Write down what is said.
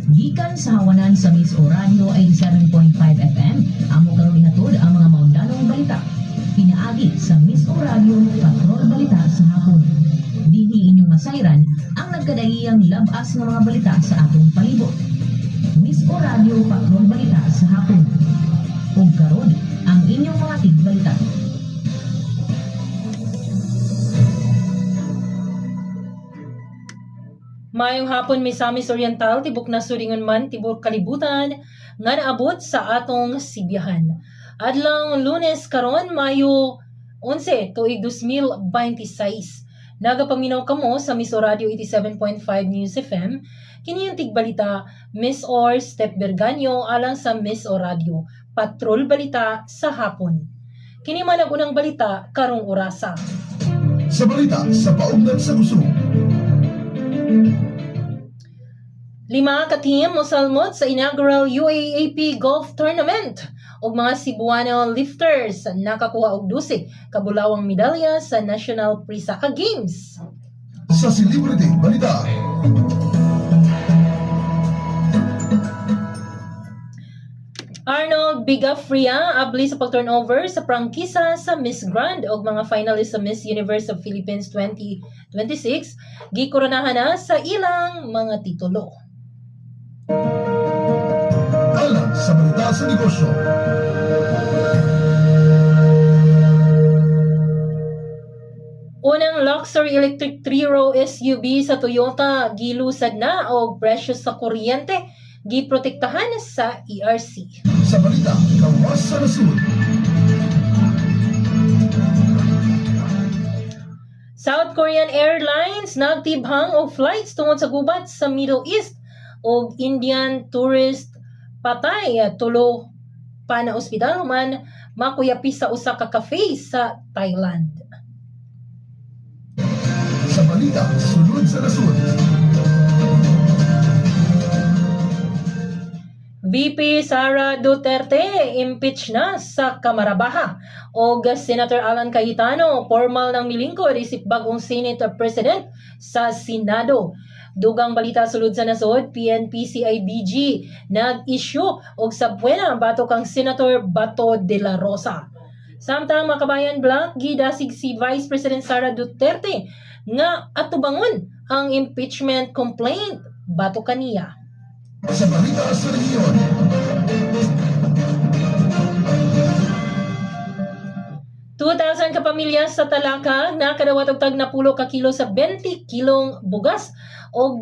Gikan sa hawanan sa Miss O Radio 87.5 FM, amo karon ihatod ang mga maundanong balita. Pinaagi sa Miss O Radio Patrol Balita sa hapon. Dinhi inyong masayran ang nagkadaiyang labas ng mga balita sa atong palibot. Miss O Radio Patrol Balita sa hapon. Ug karon ang inyong mga tigbalita. Mayong hapon, Misamis Oriental, tibok na suringon man, tibok kalibutan, nga naabot sa atong sibiyahan. Adlang Lunes karon, Mayo 11, tuig 2026. Nagapaminaw kamo sa Miss O Radio 87.5 News FM, kini yung tigbalita, Miss Or Step Berganyo alang sa Miss O Radio, Patrol Balita sa hapon. Kini man ang unang balita, karong orasa. Sa balita, sa paugnat sa Kusog. 5 ka team mosalmot sa inaugural UAAP Golf Tournament ug mga Cebuano lifters nakakuha og 12 ka bulawang medalya sa National Prisaka Games. Sa Celebrity Balita. Arnold Bigafria abli sa pag-turnover sa prangkisa sa Miss Grand ug mga finalist sa Miss Universe of Philippines 2026 gikoronahan na sa ilang mga titulo. Alang sa balita sa negosyo. Unang luxury electric 3-row SUV sa Toyota gilusad na og presyo sa kuryente giprotektahan sa ERC. Sa balita, kawas sa nasud. South Korean Airlines nagtibhang og flights tungod sa gubat sa Middle East og Indian tourist patay tulo pa na ospital man makuyapi sa usa ka cafe sa Thailand. Sa balita, sunod sa nasud. VP Sara Duterte impeach na sa Kamara Baha o Senator Alan Cayetano formal ng milingkod isip bagong Senate President sa Senado. Dugang balita sulod sa nasod, PNP-CIDG nag-issue og sabwena bato kang Senator Bato de la Rosa. Samtang Makabayan Black gidasig si Vice President Sara Duterte nga atubangon ang impeachment complaint bato kaniya. Sa balita sa rehiyon. $2,000 ka pamilya sa Talaka nakadawat og tag na 10 ka kilo sa 20 kilong bugas og